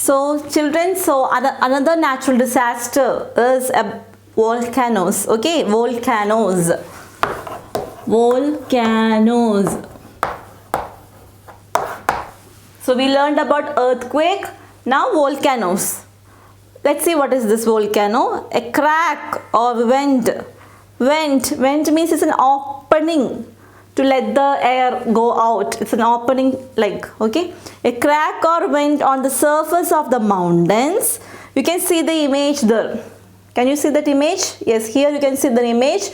So children, so another natural disaster is volcanoes. Okay, volcanoes. So we learned about earthquake. Now volcanoes. Let's see what is this volcano. A crack or vent. Vent means it's an opening to let the air go out. It's an opening, like, okay, a crack or vent on the surface of the mountains. You can see the image there. Can you see that image? Yes, here you can see the image.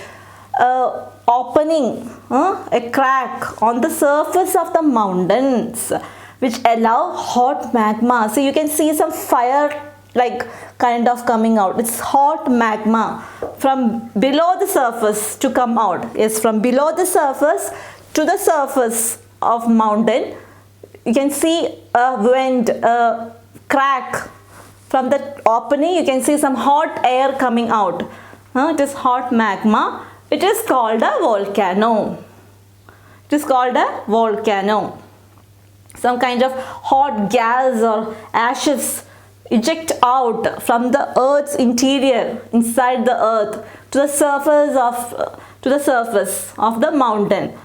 Opening, a crack on the surface of the mountains, which allow hot magma. So you can see some fire like kind of coming out. It's hot magma from below the surface to come out. Yes, from below the surface to the surface of mountain. You can see a vent, a crack. From the opening you can see some hot air coming out. It is hot magma. It is called a volcano. It is called a volcano. Some kind of hot gas or ashes eject out from the earth's interior, inside the earth, to the surface of the mountain.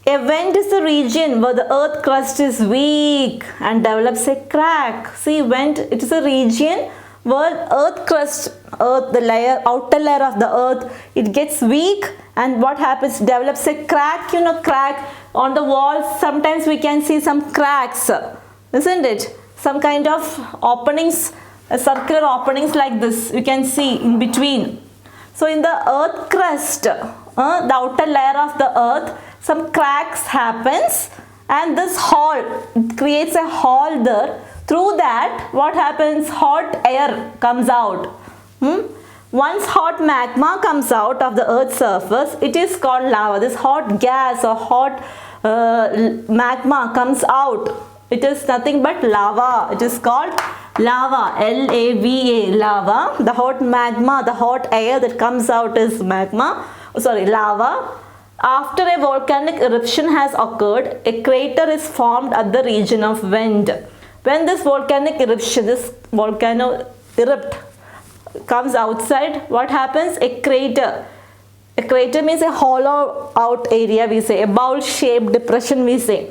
A vent is the region where the earth crust is weak and develops a crack. See, vent, it is a region where earth crust, the layer, outer layer of the earth, it gets weak, and what happens, develops a crack. Crack on the walls. Sometimes we can see some cracks, isn't it? Some kind of openings, circular openings like this you can see in between. So in the earth crust, the outer layer of the earth, some cracks happens, and this hole, it creates a hole there. Through that, what happens, hot air comes out. Once hot magma comes out of the earth's surface, it is called lava. This hot gas or hot magma comes out. It is nothing but lava. It is called lava, L-A-V-A, lava. The hot magma, the hot air that comes out is lava. After a volcanic eruption has occurred, a crater is formed at the region of vent. When this volcanic eruption, this volcano comes outside, what happens? A crater. A crater means a hollow out area, we say. A bowl-shaped depression, we say.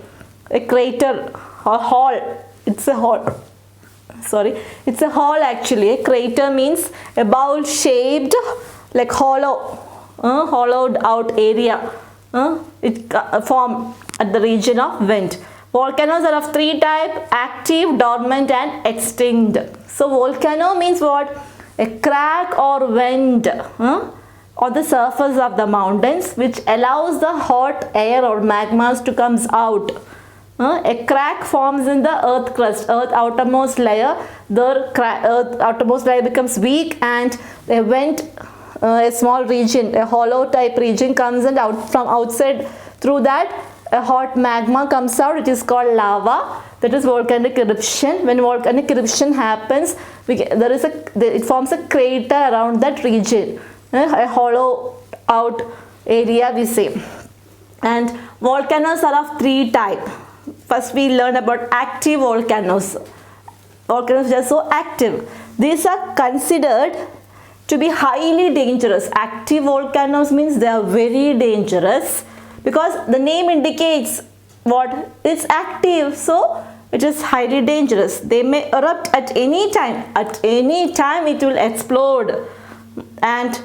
A crater or hole. It's a hole. Sorry. It's a hole actually. A crater means a bowl-shaped, like hollow, hollowed out area. It formed at the region of vent. Volcanoes are of three types: active, dormant, and extinct. So volcano means what? A crack or vent on the surface of the mountains, which allows the hot air or magmas to come out. A crack forms in the earth crust, earth outermost layer. The earth outermost layer becomes weak, and a vent, a small region, a hollow type region comes in out from outside. Through that, a hot magma comes out. It is called lava. That is volcanic eruption. When volcanic eruption happens, it forms a crater around that region, a hollow out area, we say. And volcanoes are of three types. First we learn about active volcanoes. Volcanoes are so active. These are considered to be highly dangerous. Active volcanoes means they are very dangerous, because the name indicates what? It's active, so it is highly dangerous. They may erupt at any time. At any time it will explode, and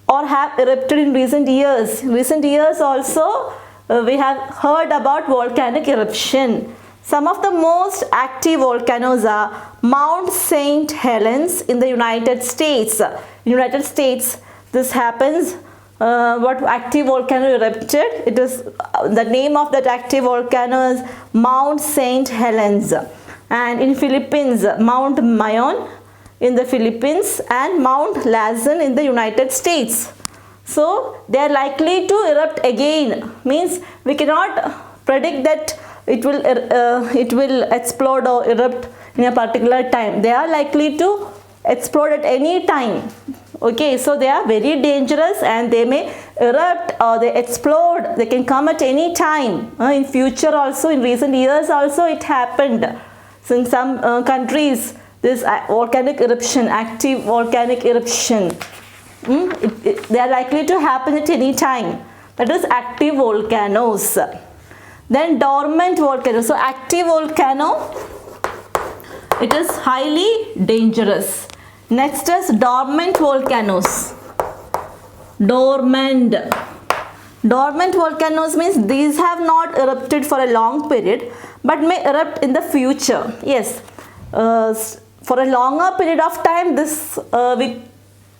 or have erupted in recent years. Recent years also we have heard about volcanic eruption. Some of the most active volcanoes are Mount St. Helens in the United States. United States, this happens. What active volcano erupted? It is the name of that active volcano is Mount St. Helens. And in Philippines, Mount Mayon in the Philippines, and Mount Lassen in the United States. So they are likely to erupt again. Means we cannot predict that it will explode or erupt in a particular time. They are likely to explode at any time. Okay, so they are very dangerous, and they may erupt or they explode. They can come at any time. In future also, in recent years also it happened. So in some countries, this volcanic eruption, active volcanic eruption, they are likely to happen at any time. That is active volcanoes. Then dormant volcanoes. So active volcano, it is highly dangerous. Next is dormant volcanoes. Dormant volcanoes means these have not erupted for a long period but may erupt in the future. Yes, for a longer period of time, this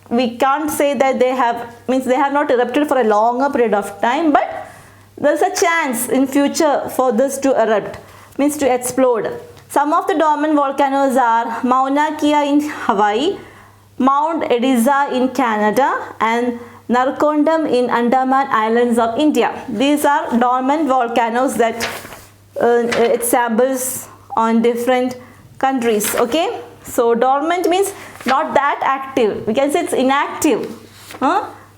we can't say that they have not erupted for a longer period of time, but there's a chance in future for this to erupt, means to explode. Some of the dormant volcanoes are Mauna Kea in Hawaii, Mount Ediza in Canada, and Narcondam in Andaman Islands of India. These are dormant volcanoes that it samples on different countries. Okay, so dormant means not that active. We can say it's inactive.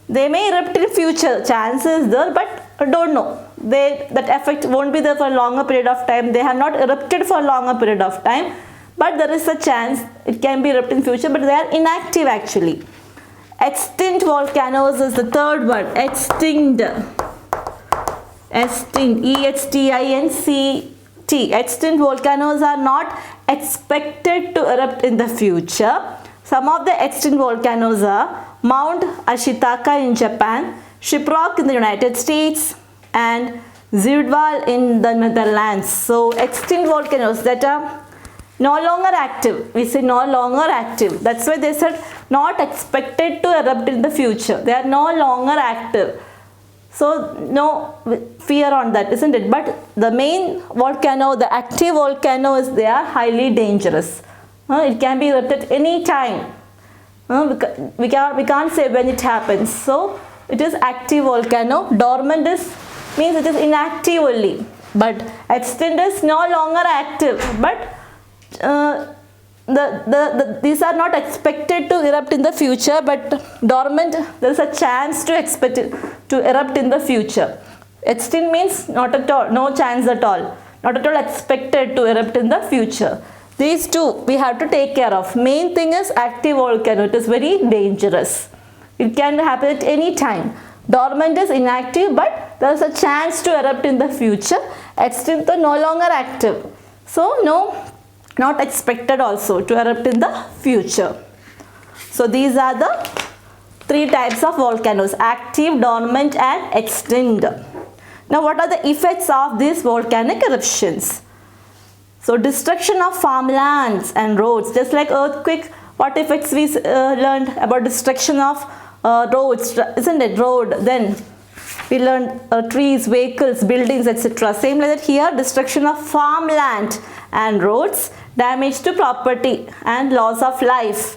They may erupt in future. Chances there, but don't know. That effect won't be there for a longer period of time. They have not erupted for a longer period of time, but there is a chance it can be erupted in future. But they are inactive actually. Extinct volcanoes is the third one. Extinct. E-X-T-I-N-C-T. Extinct volcanoes are not expected to erupt in the future. Some of the extinct volcanoes are Mount Ashitaka in Japan, Shiprock in the United States, and Zirdwal in the Netherlands. So extinct volcanoes that are no longer active. We say no longer active. That's why they said not expected to erupt in the future. They are no longer active. So no fear on that, isn't it? But the main volcano, the active volcanoes, they are highly dangerous. It can be erupted any time. We can't say when it happens. So it is active volcano. Dormant means it is inactive only. But extinct is no longer active. But these are not expected to erupt in the future, but dormant, there is a chance to expect it to erupt in the future. Extinct means not at all, no chance at all, not at all expected to erupt in the future. These two we have to take care of. Main thing is active volcano. It is very dangerous. It can happen at any time. Dormant is inactive, but there is a chance to erupt in the future. Extinct is no longer active. So no, not expected also to erupt in the future. So these are the three types of volcanoes: active, dormant, and extinct. Now what are the effects of these volcanic eruptions? So destruction of farmlands and roads, just like earthquake. What effects we learned about destruction of roads, isn't it? Road. Then we learned trees, vehicles, buildings, etc. Same like that here, destruction of farmland and roads, damage to property and loss of life.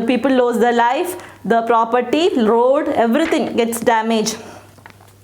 People lose their life, the property, road, everything gets damaged.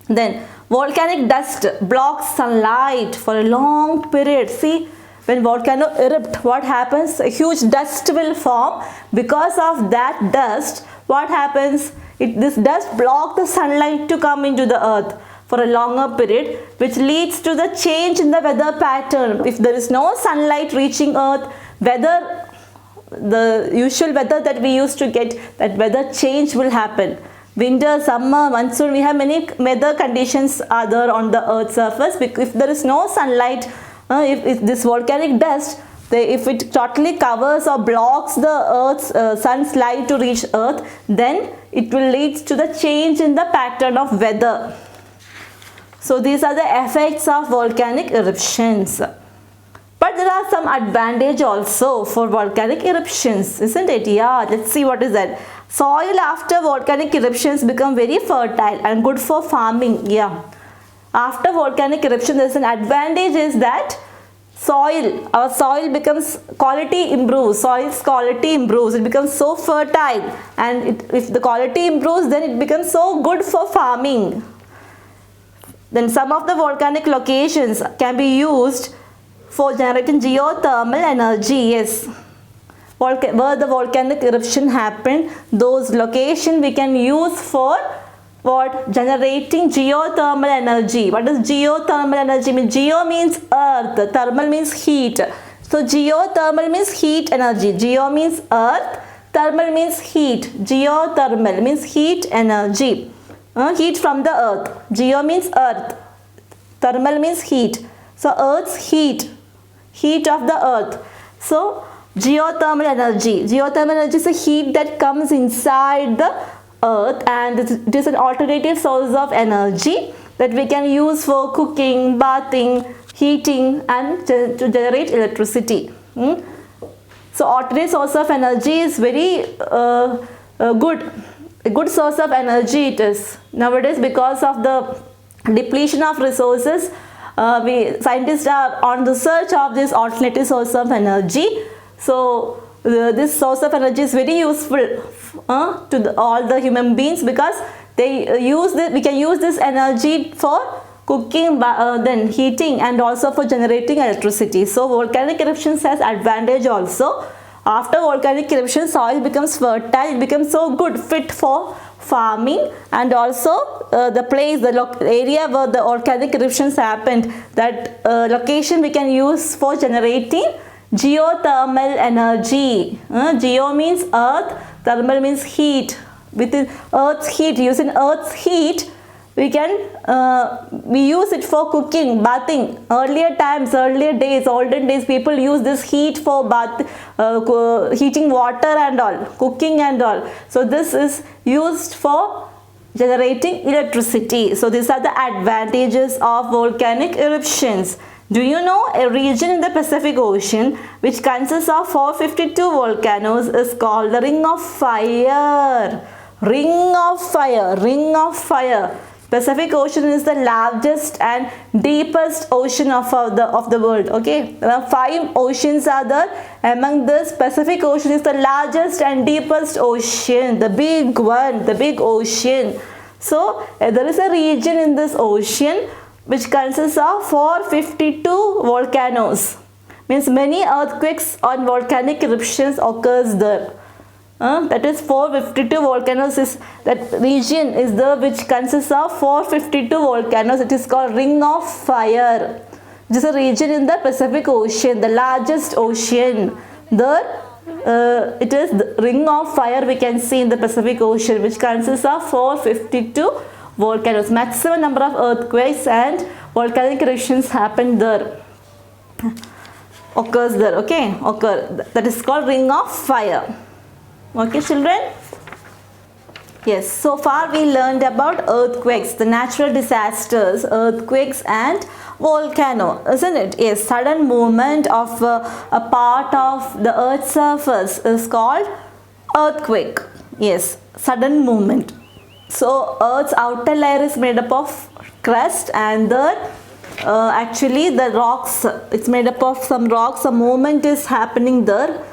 Then volcanic dust blocks sunlight for a long period. See, when volcano erupt, what happens? A huge dust will form. Because of that dust, what happens? This dust blocks the sunlight to come into the earth for a longer period, which leads to the change in the weather pattern. If there is no sunlight reaching earth, the usual weather that we used to get, that weather change will happen. Winter, summer, monsoon, we have many weather conditions are there on the earth's surface. If there is no sunlight, if this volcanic dust, if it totally covers or blocks the earth's sun's light to reach earth, then it will lead to the change in the pattern of weather. So these are the effects of volcanic eruptions. But there are some advantage also for volcanic eruptions, isn't it? Yeah, let's see what is that. Soil after volcanic eruptions become very fertile and good for farming. Yeah. After volcanic eruption, there is an advantage is that our soil becomes, quality improves, soil's quality improves, it becomes so fertile, and if the quality improves, then it becomes so good for farming. Then some of the volcanic locations can be used for generating geothermal energy. Yes, where the volcanic eruption happened, those locations we can use for what? Generating geothermal energy. What does geothermal energy mean? Geo means earth, thermal means heat. So geothermal means heat energy. Geo means earth, thermal means heat. Geothermal means heat energy. Heat from the earth. Geo means earth, thermal means heat. So earth's heat of the earth. So geothermal energy. Geothermal energy is a heat that comes inside the earth, and it is an alternative source of energy that we can use for cooking, bathing, heating, and to generate electricity. So alternate source of energy is very good. A good source of energy it is. Nowadays, because of the depletion of resources, scientists are on the search of this alternative source of energy. So this source of energy is very useful to all the human beings, because we can use this energy for cooking, then heating, and also for generating electricity. So volcanic eruptions has advantage also. After volcanic eruption, soil becomes fertile, it becomes so good, fit for farming, and also the area where the volcanic eruptions happened, that location we can use for generating geothermal energy. Geo means earth, thermal means heat. With earth's heat, using earth's heat, we use it for cooking, bathing. Olden days, people use this heat for heating water and all, cooking and all. So this is used for generating electricity. So these are the advantages of volcanic eruptions. Do you know a region in the Pacific Ocean which consists of 452 volcanoes is called the Ring of Fire? Ring of Fire, Ring of Fire. Pacific Ocean is the largest and deepest ocean of the world. Okay, there are 5 oceans are there. Among this, Pacific Ocean is the largest and deepest ocean, the big one, the big ocean. So there is a region in this ocean which consists of 452 volcanoes. Means many earthquakes and volcanic eruptions occurs there. That is 452 volcanoes is that region is there which consists of 452 volcanoes. It is called Ring of Fire. This is a region in the Pacific Ocean, the largest ocean. There it is the Ring of Fire we can see in the Pacific Ocean, which consists of 452 volcanoes. Maximum number of earthquakes and volcanic eruptions happen there. Occurs there. Okay, that is called Ring of Fire. Okay, children? Yes, so far we learned about earthquakes, the natural disasters, earthquakes and volcano, isn't it? Yes, sudden movement of a part of the earth's surface is called earthquake. Yes, sudden movement. So earth's outer layer is made up of crust, and actually the rocks, it's made up of some rocks, some movement is happening there.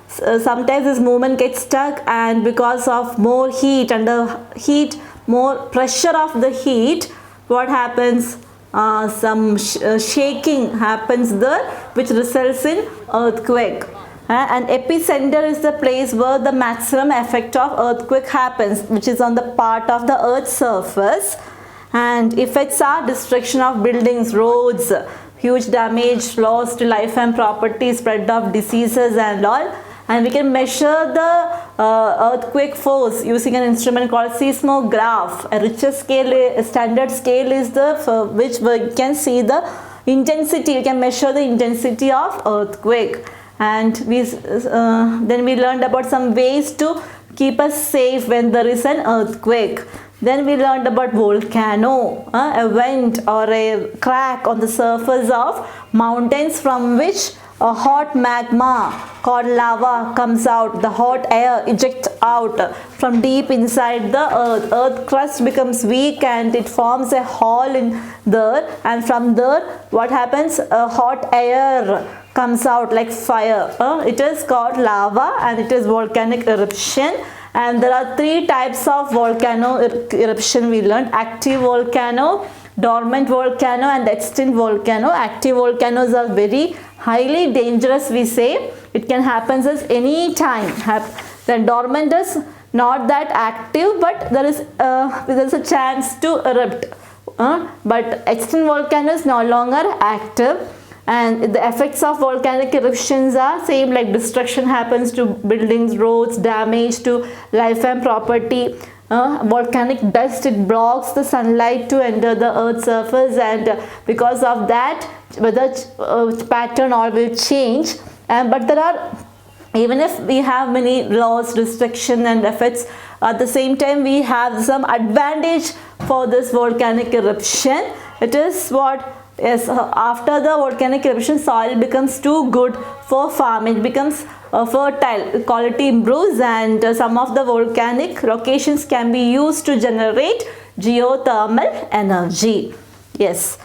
Sometimes this movement gets stuck, and because of more heat, more pressure of the heat, what happens? Some shaking happens there, which results in earthquake. And epicenter is the place where the maximum effect of earthquake happens, which is on the part of the earth's surface. And effects are destruction of buildings, roads, huge damage, loss to life and property, spread of diseases and all. And we can measure the earthquake force using an instrument called seismograph. A richer scale, a standard scale is for which we can see the intensity. We can measure the intensity of earthquake. And then we learned about some ways to keep us safe when there is an earthquake. Then we learned about volcano, a vent or a crack on the surface of mountains from which a hot magma called lava comes out. The hot air ejects out from deep inside the earth. Earth crust becomes weak and it forms a hole in there, and from there what happens? A hot air comes out like fire. It is called lava and it is volcanic eruption. And there are 3 types of volcano eruption we learned: active volcano, dormant volcano, and extinct volcano. Active volcanoes are very highly dangerous, we say. It can happen at any time. Then dormant is not that active, but there is a chance to erupt. But extinct volcano is no longer active. And the effects of volcanic eruptions are same, like destruction happens to buildings, roads, damage to life and property. Volcanic dust, it blocks the sunlight to enter the earth's surface, and because of that weather pattern all will change. But there are, even if we have many laws, restriction and effects, at the same time we have some advantage for this volcanic eruption. It is what? Yes, after the volcanic eruption, soil becomes too good for farming. It becomes fertile, quality improves, and some of the volcanic locations can be used to generate geothermal energy. Yes.